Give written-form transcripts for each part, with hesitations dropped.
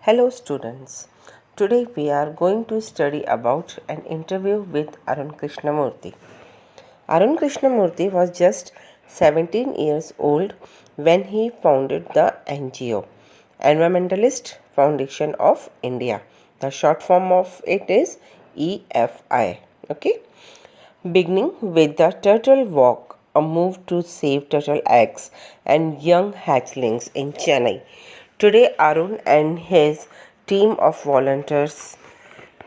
Hello students. Today we are going to study about an interview with Arun Krishnamurthy. Arun Krishnamurthy was just 17 years old when he founded the NGO, Environmentalist Foundation of India. The short form of it is EFI. Okay. Beginning with the Turtle Walk, a move to save turtle eggs and young hatchlings in Chennai. Today, Arun and his team of volunteers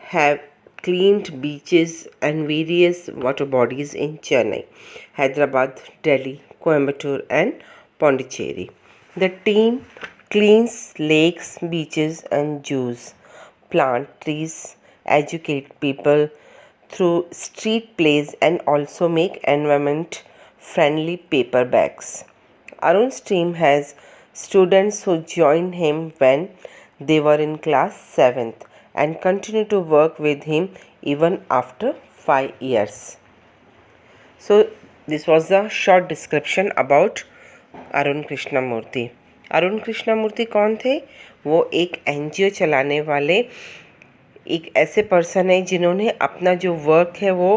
have cleaned beaches and various water bodies in Chennai, Hyderabad, Delhi, Coimbatore, and Pondicherry. The team cleans lakes, beaches, and zoos, plant trees, educate people through street plays, and also make environment friendly paper bags. Arun's team has students who joined him when they were in class 7th and continue to work with him even after 5 years. So, this was a short description about Arun Krishnamurthy. Arun Krishnamurthy कौन थे? वो एक NGO चलाने वाले एक ऐसे person है जिन्होंने अपना जो वर्क है वो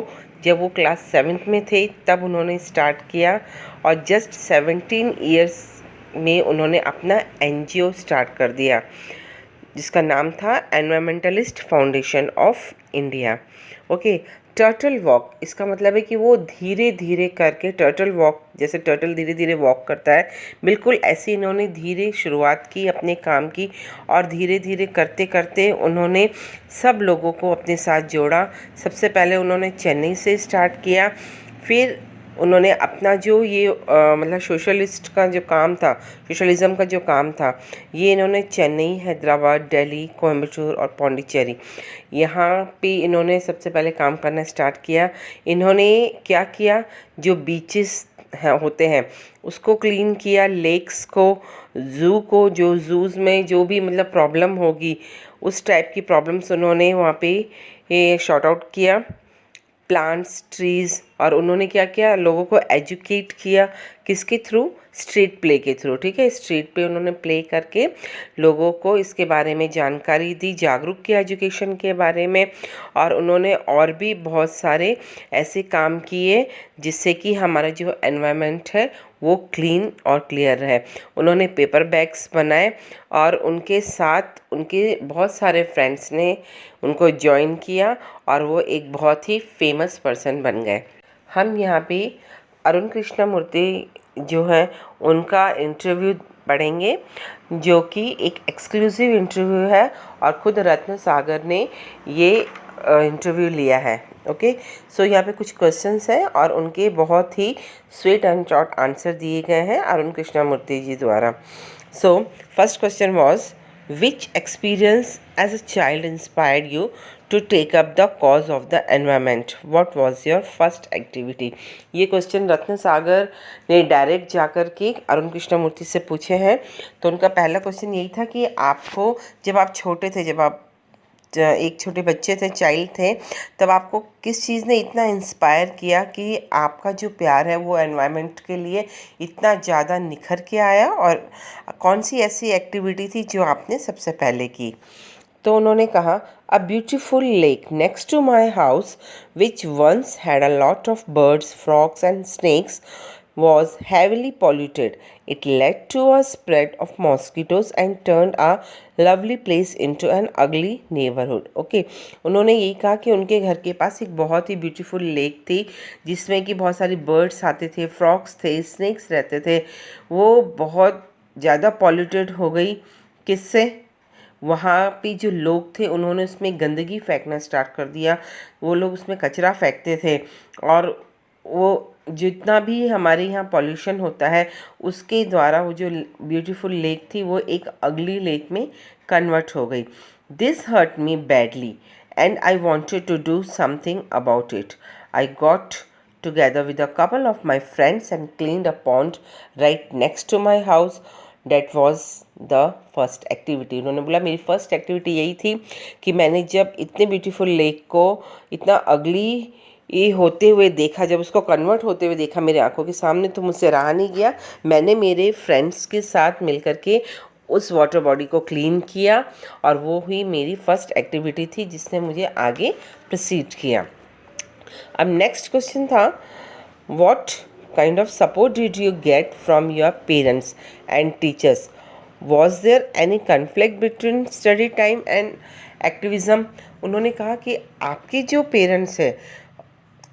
जब वो क्लास 7th में थे तब उन्होंने स्टार्ट किया और जस्ट 17 ईयर्स में उन्होंने अपना एनजीओ स्टार्ट कर दिया जिसका नाम था environmentalist foundation of India. Okay. Turtle walk, इसका मतलब है कि वो धीरे धीरे करके टर्टल वॉक, जैसे टर्टल धीरे धीरे वॉक करता है, बिल्कुल ऐसे इन्होंने धीरे शुरुआत की अपने काम की और धीरे धीरे करते करते उन्होंने सब लोगों को अपने साथ जोड़ा. सबसे पहले उन्होंने चेन्नई से स्टार्ट किया, फिर उन्होंने अपना जो ये मतलब सोशलिस्ट का जो काम था, सोशलिज़म का जो काम था, ये इन्होंने चेन्नई, हैदराबाद, दिल्ली, कोयम्बटूर और पौंडीचेरी यहाँ पे इन्होंने सबसे पहले काम करना स्टार्ट किया. इन्होंने क्या किया, जो बीचेस होते हैं उसको क्लीन किया, लेक्स को, ज़ू को, जो ज़ूज़ में जो भी मतलब प्रॉब्लम होगी उस टाइप की प्रॉब्लम्स उन्होंने वहाँ पे शॉर्ट आउट किया, प्लांट्स, ट्रीज़. और उन्होंने क्या किया, लोगों को एजुकेट किया, किसके थ्रू, स्ट्रीट प्ले के थ्रू. ठीक है, स्ट्रीट पे उन्होंने प्ले करके लोगों को इसके बारे में जानकारी दी, जागरूक किया एजुकेशन के बारे में. और उन्होंने और भी बहुत सारे ऐसे काम किए जिससे कि हमारा जो एनवायरनमेंट है वो क्लीन और क्लियर रहे. उन्होंने पेपर बैग्स बनाए और उनके साथ उनके बहुत सारे फ्रेंड्स ने उनको ज्वाइन किया और वो एक बहुत ही फेमस पर्सन बन गए. हम यहाँ पे अरुण कृष्णमूर्ति जो है उनका इंटरव्यू पढ़ेंगे जो कि एक एक्सक्लूसिव इंटरव्यू है और ख़ुद रत्न सागर ने ये इंटरव्यू लिया है. ओके. सो यहाँ पे कुछ क्वेश्चंस हैं और उनके बहुत ही स्वीट एंड शॉर्ट आंसर दिए गए हैं अरुण कृष्णमूर्ति जी द्वारा. So first question was, which experience as a child inspired you to take up the cause of the environment? What was your first activity? ये क्वेश्चन रत्न सागर ने डायरेक्ट जाकर के अरुण कृष्णमूर्ति से पूछे हैं. तो उनका पहला क्वेश्चन यही था कि आपको जब आप छोटे थे, जब आप एक छोटे बच्चे थे, चाइल्ड थे, तब आपको किस चीज़ ने इतना इंस्पायर किया कि आपका जो प्यार है वो एनवायरनमेंट के लिए इतना ज़्यादा निखर के आया, और कौन सी ऐसी एक्टिविटी थी जो आपने सबसे पहले की. तो उन्होंने कहा, a beautiful lake next to my house which once had a lot of birds, frogs and snakes was heavily polluted. It led to a spread of mosquitoes and turned a lovely place into an ugly neighborhood. Okay. उन्होंने यही कहा कि उनके घर के पास एक बहुत ही beautiful lake थी जिसमें कि बहुत सारी बर्ड्स आते थे, फ्रॉग्स थे, स्नेक्स रहते थे. वो बहुत ज़्यादा पॉल्यूटेड हो गई. किससे? वहाँ पे जो लोग थे उन्होंने उसमें गंदगी फेंकना स्टार्ट कर दिया. वो लोग उसमें कचरा फेंकते थे और वो जितना भी हमारे यहाँ पॉल्यूशन होता है उसके द्वारा वो जो ब्यूटीफुल लेक थी वो एक अगली लेक में कन्वर्ट हो गई. This hurt me badly and I wanted to do something about it. I got together with a couple of my friends and cleaned a pond right next to my house. That was the first activity. उन्होंने बोला मेरी first activity यही थी कि मैंने जब इतने beautiful lake को इतना अगली ये होते हुए देखा, जब उसको कन्वर्ट होते हुए देखा मेरे आंखों के सामने, तो मुझसे रहा नहीं गया. मैंने मेरे फ्रेंड्स के साथ मिल कर के उस वाटर बॉडी को क्लीन किया और वो ही मेरी फर्स्ट एक्टिविटी थी जिसने मुझे आगे प्रोसीड किया। अब नेक्स्ट क्वेश्चन था, what kind of support did you get from your parents and teachers? Was there any conflict between study time and activism? उन्होंने कहा कि आपके जो पेरेंट्स हैं,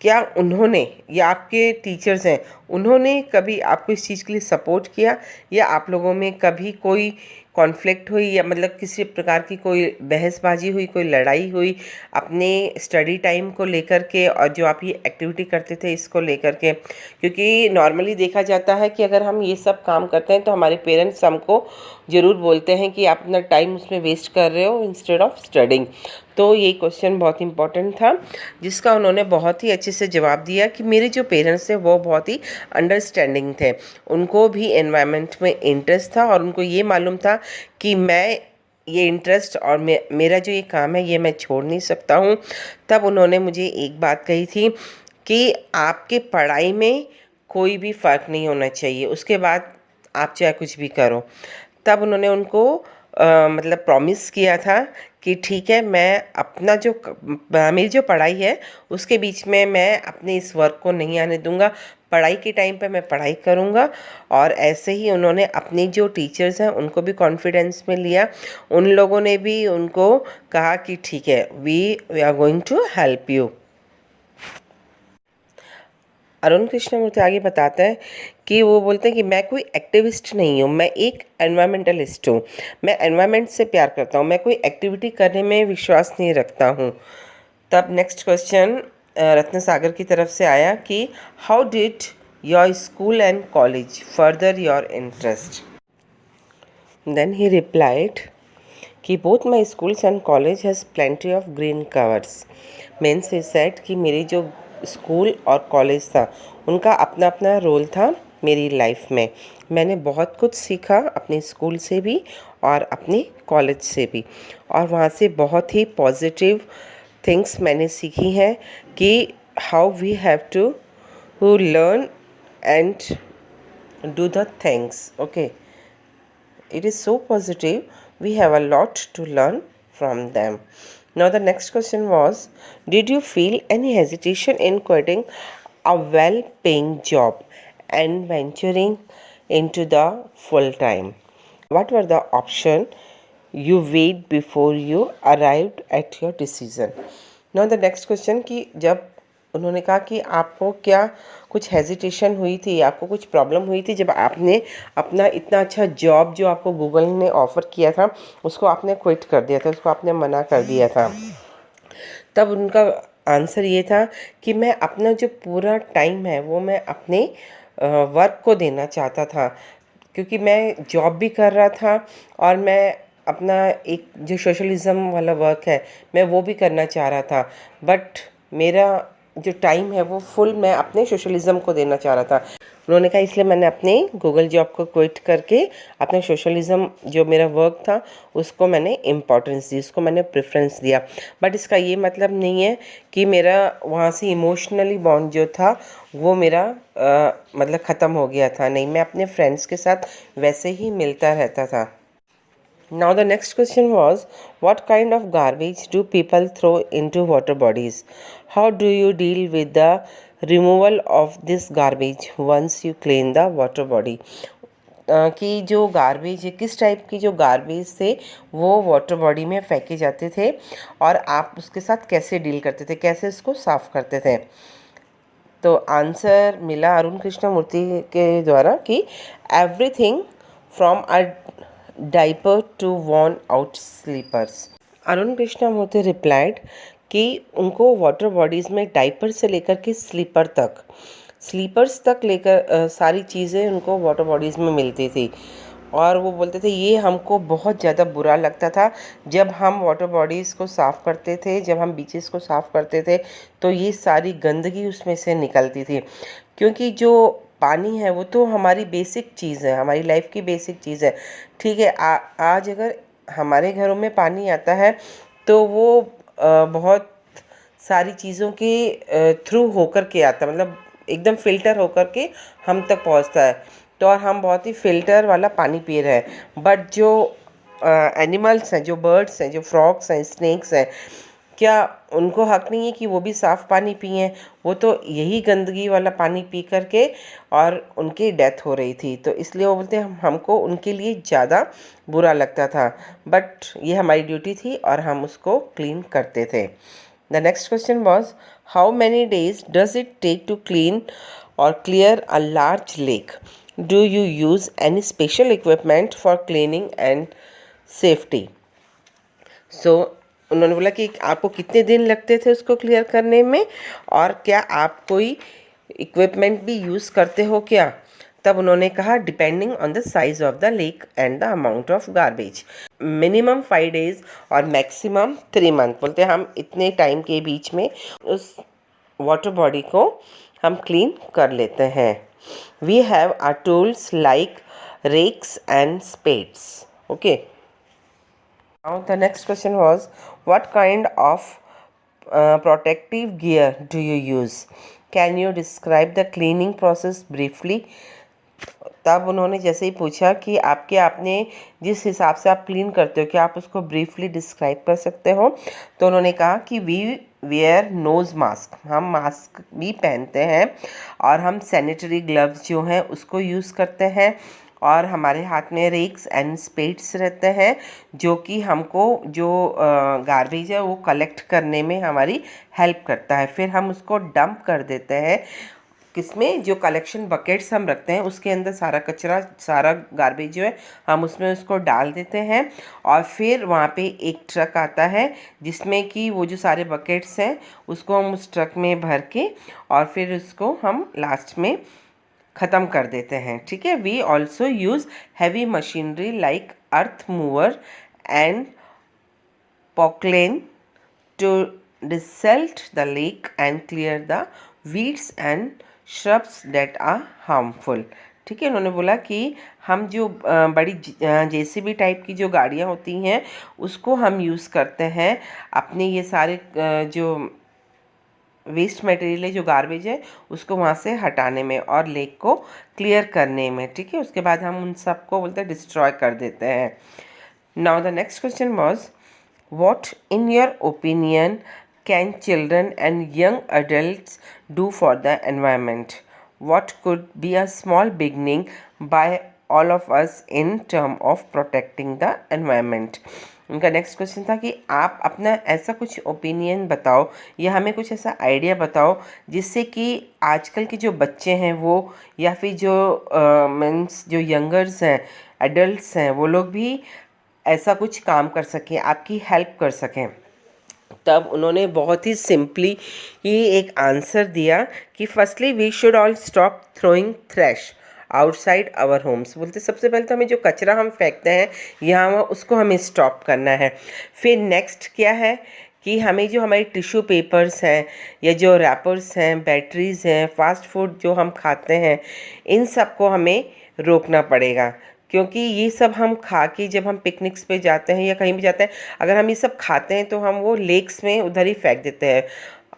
क्या उन्होंने या आपके टीचर्स हैं, उन्होंने कभी आपको इस चीज़ के लिए सपोर्ट किया, या आप लोगों में कभी कोई कॉन्फ्लिक्ट हुई, या मतलब किसी प्रकार की कोई बहसबाजी हुई, कोई लड़ाई हुई अपने स्टडी टाइम को लेकर के और जो आप ये एक्टिविटी करते थे इसको लेकर के? क्योंकि नॉर्मली देखा जाता है कि अगर हम ये सब काम करते हैं तो हमारे पेरेंट्स हमको ज़रूर बोलते हैं कि आप अपना टाइम उसमें वेस्ट कर रहे हो इंस्टेड ऑफ स्टडिंग। तो ये क्वेश्चन बहुत इंपॉर्टेंट था जिसका उन्होंने बहुत ही अच्छे से जवाब दिया कि मेरे जो पेरेंट्स थे वो बहुत ही अंडरस्टैंडिंग थे, उनको भी एनवायरनमेंट में इंटरेस्ट था और उनको ये मालूम था कि मैं ये इंटरेस्ट और मेरा जो ये काम है ये मैं छोड़ नहीं सकता हूँ। तब उन्होंने मुझे एक बात कही थी कि आपके पढ़ाई में कोई भी फ़र्क नहीं होना चाहिए, उसके बाद आप चाहे कुछ भी करो। तब उन्होंने उनको मतलब प्रॉमिस किया था कि ठीक है, मैं अपना जो मेरी जो पढ़ाई है उसके बीच में मैं अपने इस वर्क को नहीं आने दूंगा, पढ़ाई के टाइम पे मैं पढ़ाई करूंगा। और ऐसे ही उन्होंने अपनी जो टीचर्स हैं उनको भी कॉन्फिडेंस में लिया, उन लोगों ने भी उनको कहा कि ठीक है, we are going to help you. Arun Krishnamurthy आगे बताते हैं कि वो बोलते हैं कि मैं कोई एक्टिविस्ट नहीं हूँ, मैं एक एनवायरमेंटलिस्ट हूँ। मैं एनवायरमेंट से प्यार करता हूँ, मैं कोई एक्टिविटी करने में विश्वास नहीं रखता हूँ। तब नेक्स्ट क्वेश्चन रत्न सागर की तरफ से आया कि how did your school and college further your interest? Then he replied कि both my schools and college has plenty of green covers. Means he said कि मेरी जो स्कूल और कॉलेज था उनका अपना अपना रोल था मेरी लाइफ में। मैंने बहुत कुछ सीखा अपने स्कूल से भी और अपने कॉलेज से भी, और वहाँ से बहुत ही पॉजिटिव थिंग्स मैंने सीखी हैं कि how we have to learn and do the things. Okay, it is so positive, we have a lot to learn from them. Now the next question was, did you feel any hesitation in quitting a well paying job and venturing into the full time? What were the options you weighed before you arrived at your decision? Now the next question कि जब उन्होंने कहा कि आपको क्या कुछ hesitation हुई थी, आपको कुछ प्रॉब्लम हुई थी जब आपने अपना इतना अच्छा जॉब जो आपको गूगल ने ऑफ़र किया था उसको आपने क्विट कर दिया था, उसको आपने मना कर दिया था? तब उनका आंसर ये था कि मैं अपना जो पूरा टाइम है वो मैं अपने वर्क को देना चाहता था, क्योंकि मैं जॉब भी कर रहा था और मैं अपना एक जो सोशलिज़म वाला वर्क है मैं वो भी करना चाह रहा था। बट मेरा जो टाइम है वो फुल मैं अपने सोशलिज़म को देना चाह रहा था। उन्होंने कहा इसलिए मैंने अपने गूगल जॉब को क्विट करके अपने सोशलिज़म जो मेरा वर्क था उसको मैंने इम्पोर्टेंस दी, उसको मैंने प्रेफरेंस दिया। बट इसका ये मतलब नहीं है कि मेरा वहाँ से इमोशनली बॉन्ड जो था वो मेरा मतलब ख़त्म हो गया था। नहीं, मैं अपने फ्रेंड्स के साथ वैसे ही मिलता रहता था। Now the next question was, what kind of garbage do people throw into water bodies? How do you deal with the removal of this garbage once you clean the water body? कि जो garbage है, किस type की जो garbage थे वो water body में फेंके जाते थे और आप उसके साथ कैसे डील करते थे, कैसे इसको साफ़ करते थे? तो आंसर मिला अरुण कृष्णमूर्ति के द्वारा कि everything from a diaper to worn out slippers. Arun Krishnamurthy replied कि उनको वाटर बॉडीज़ में डाइपर से लेकर के स्लीपर्स तक लेकर सारी चीज़ें उनको वाटर बॉडीज़ में मिलती थी। और वो बोलते थे ये हमको बहुत ज़्यादा बुरा लगता था जब हम वाटर बॉडीज़ को साफ़ करते थे, जब हम बीचेस को साफ़ करते थे तो ये सारी गंदगी उसमें से निकलती थी। क्योंकि जो पानी है वो तो हमारी बेसिक चीज़ है, हमारी लाइफ की बेसिक चीज़ है। ठीक है, आज अगर हमारे घरों में पानी आता है तो वो बहुत सारी चीज़ों के थ्रू होकर के आता है, मतलब एकदम फ़िल्टर होकर के हम तक पहुंचता है। तो और हम बहुत ही फ़िल्टर वाला पानी पी रहे हैं। बट जो एनिमल्स हैं, जो बर्ड्स हैं, जो फ्रॉग्स हैं, स्नेक्स हैं, क्या उनको हक नहीं है कि वो भी साफ़ पानी पिएं? वो तो यही गंदगी वाला पानी पी करके और उनकी डेथ हो रही थी। तो इसलिए वो बोलते हैं हमको उनके लिए ज़्यादा बुरा लगता था, बट ये हमारी ड्यूटी थी और हम उसको क्लीन करते थे। The next question was, how many days does it take to clean और clear a large lake? Do you use any special equipment for cleaning and safety? So उन्होंने बोला कि आपको कितने दिन लगते थे उसको क्लियर करने में, और क्या आप कोई इक्विपमेंट भी यूज़ करते हो क्या? तब उन्होंने कहा depending on the size of the lake and the amount of garbage, minimum 5 days और मैक्सिमम 3 मंथ। बोलते हैं हम इतने टाइम के बीच में उस वाटर बॉडी को हम क्लीन कर लेते हैं। We have our tools like rakes and spades. Okay. Now the next question was, what kind of protective gear do you use? Can you describe the cleaning process briefly? तब उन्होंने जैसे ही पूछा कि आपने जिस हिसाब से आप क्लीन करते हो, क्या आप उसको ब्रीफली डिस्क्राइब कर सकते हो? तो उन्होंने कहा कि वी वेयर नोज़ मास्क, हम मास्क भी पहनते हैं, और हम सैनिटरी ग्लव्स जो हैं उसको यूज़ करते हैं, और हमारे हाथ में रेक्स एंड स्पेड्स रहते हैं जो कि हमको जो गार्बेज है वो कलेक्ट करने में हमारी हेल्प करता है। फिर हम उसको डंप कर देते हैं किसमें, जो कलेक्शन बकेट्स हम रखते हैं उसके अंदर सारा कचरा, सारा गार्बेज जो है हम उसमें उसको डाल देते हैं, और फिर वहाँ पे एक ट्रक आता है जिसमें कि वो जो सारे बकेट्स हैं उसको हम उस ट्रक में भर के और फिर उसको हम लास्ट में ख़त्म कर देते हैं। ठीक है। We also use heavy machinery like earth mover and Poclain to desilt the lake and clear the weeds and shrubs that are harmful। ठीक है। उन्होंने बोला कि हम जो बड़ी जेसीबी टाइप की जो गाड़ियाँ होती हैं उसको हम यूज़ करते हैं अपने ये सारे जो वेस्ट मटेरियल है, जो गार्बेज है, उसको वहाँ से हटाने में और लेक को क्लियर करने में। ठीक है। उसके बाद हम उन सबको बोलते हैं डिस्ट्रॉय कर देते हैं। Now the next question was, what in your opinion can children and young adults do for the environment? What could be a small beginning by all of us in term of protecting the environment? उनका next question था कि आप अपना ऐसा कुछ opinion बताओ या हमें कुछ ऐसा आइडिया बताओ जिससे कि आजकल के जो बच्चे हैं वो, या फिर जो मीन्स जो यंगर्स हैं, एडल्ट्स हैं, वो लोग भी ऐसा कुछ काम कर सकें, आपकी हेल्प कर सकें। तब उन्होंने बहुत ही सिंपली ही एक आंसर दिया कि firstly we should all stop throwing trash outside our homes. बोलते सबसे पहले तो हमें जो कचरा हम फेंकते हैं यहाँ वहाँ उसको हमें स्टॉप करना है। फिर नेक्स्ट क्या है कि हमें जो हमारे टिश्यू पेपर्स हैं या जो रैपर्स हैं, बैटरीज़ हैं, फास्ट फूड जो हम खाते हैं, इन सब को हमें रोकना पड़ेगा, क्योंकि ये सब हम खा के जब हम पिकनिक्स पे जाते हैं या कहीं भी जाते हैं, अगर हम ये सब खाते हैं तो हम वो लेक्स में उधर ही फेंक देते हैं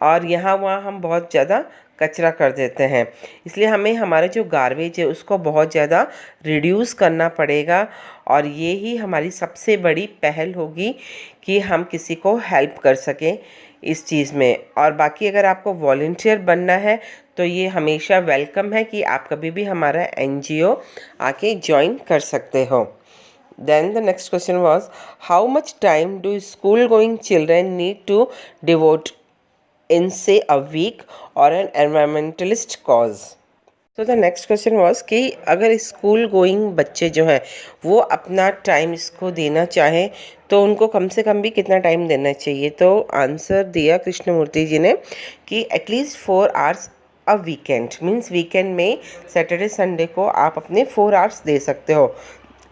और यहाँ वहाँ हम बहुत ज़्यादा कचरा कर देते हैं। इसलिए हमें हमारे जो गार्बेज है उसको बहुत ज़्यादा रिड्यूस करना पड़ेगा, और ये ही हमारी सबसे बड़ी पहल होगी कि हम किसी को हेल्प कर सकें इस चीज़ में। और बाकी अगर आपको वॉलंटियर बनना है तो ये हमेशा वेलकम है कि आप कभी भी हमारा एनजीओ आके ज्वाइन कर सकते हो। Then the next question was, how much time do school going children need to devote in say a week or an environmentalist cause? तो द नेक्स्ट क्वेश्चन वॉज कि अगर स्कूल गोइंग बच्चे जो हैं वो अपना टाइम इसको देना चाहें तो उनको कम से कम भी कितना टाइम देना चाहिए? तो आंसर दिया कृष्णमूर्ति जी ने कि at least 4 hours a weekend, means weekend में सैटरडे संडे को आप अपने 4 आवर्स दे सकते हो।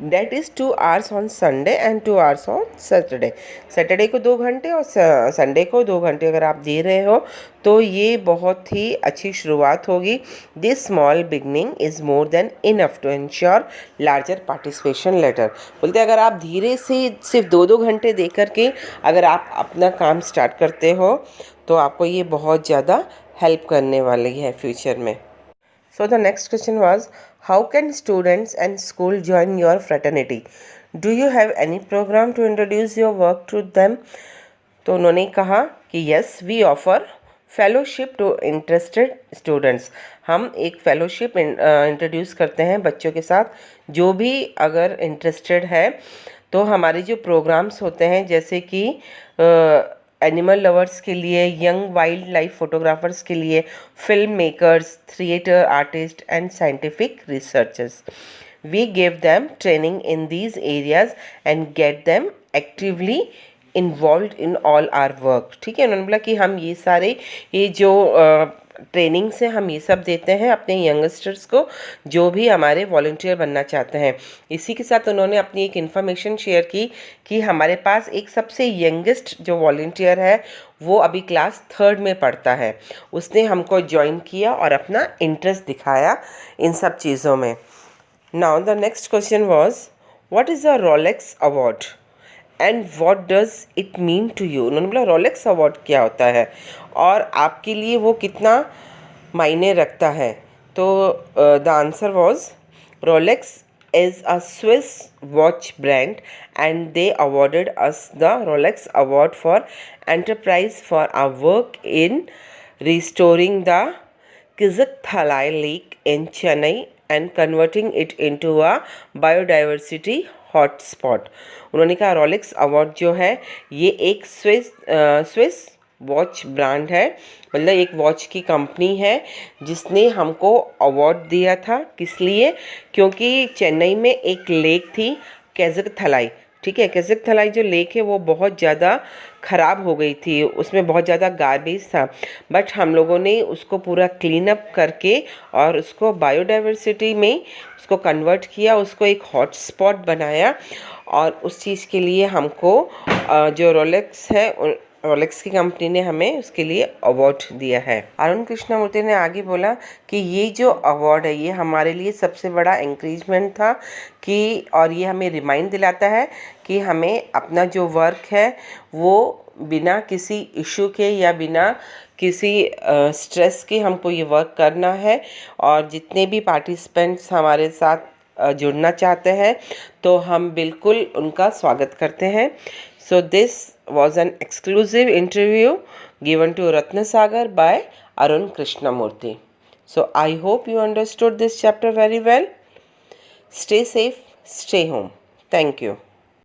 That is 2 hours on Sunday and 2 hours on Saturday. Saturday को 2 घंटे और संडे को 2 घंटे अगर आप दे रहे हो तो ये बहुत ही अच्छी शुरुआत होगी। This small beginning is more than enough to ensure larger participation later. बोलते अगर आप धीरे से सिर्फ 2-2 घंटे दे करके अगर आप अपना काम स्टार्ट करते हो तो आपको ये बहुत ज़्यादा हेल्प करने वाली है फ्यूचर में। So the next question was, how can students and school join your fraternity? Do you have any program to introduce your work to them? तो उन्होंने कहा कि yes, we offer fellowship to interested students. हम एक fellowship introduce करते हैं बच्चों के साथ जो भी अगर इंटरेस्टेड है। तो हमारे जो प्रोग्राम्स होते हैं जैसे कि एनिमल लवर्स के लिए, यंग वाइल्ड लाइफ फोटोग्राफर्स के लिए, film makers, theatre artist and scientific researchers, we give them training in these areas and get them actively involved in all our work. ठीक है, उन्होंने बोला कि हम ये जो ट्रेनिंग से हम ये सब देते हैं अपने यंगस्टर्स को जो भी हमारे वॉलंटियर बनना चाहते हैं। इसी के साथ उन्होंने अपनी एक इन्फॉर्मेशन शेयर की कि हमारे पास एक सबसे यंगेस्ट जो वॉलंटियर है वो अभी क्लास 3rd में पढ़ता है। उसने हमको ज्वाइन किया और अपना इंटरेस्ट दिखाया इन सब चीज़ों में। Now the next question was, what is a Rolex award and what does it mean to you? उन्होंने बोला रोलेक्स अवार्ड क्या होता है और आपके लिए वो कितना मायने रखता है। तो the answer was, Rolex is a Swiss watch brand and they awarded us the Rolex Award for Enterprise for our work in restoring the Kizikthallai Lake in Chennai and converting it into a biodiversity hotspot. उन्होंने कहा Rolex award जो है ये एक Swiss watch brand है, मतलब एक watch की कंपनी है जिसने हमको अवार्ड दिया था। किस लिए? क्योंकि चेन्नई में एक लेक थी केज़िकथलाई। ठीक है, केज़िकथलाई जो लेक है वो बहुत ज़्यादा ख़राब हो गई थी, उसमें बहुत ज़्यादा गार्बेज था, बट हम लोगों ने उसको पूरा क्लीन अप करके और उसको बायोडाइवर्सिटी में उसको कन्वर्ट किया, उसको एक हॉटस्पॉट बनाया और उस चीज़ के लिए हमको जो रोलेक्स है, रोलेक्स की कंपनी ने हमें उसके लिए अवार्ड दिया है। अरुण कृष्णमूर्ति ने आगे बोला कि ये जो अवार्ड है ये हमारे लिए सबसे बड़ा इंक्रीजमेंट था कि, और ये हमें रिमाइंड दिलाता है कि हमें अपना जो वर्क है वो बिना किसी इशू के या बिना किसी स्ट्रेस के हमको ये वर्क करना है। और जितने भी पार्टिसिपेंट्स हमारे साथ जुड़ना चाहते हैं तो हम बिल्कुल उनका स्वागत करते हैं। So this was an exclusive interview given to Ratnasagar by Arun Krishnamurthy. So I hope you understood this chapter very well. Stay safe, stay home. Thank you.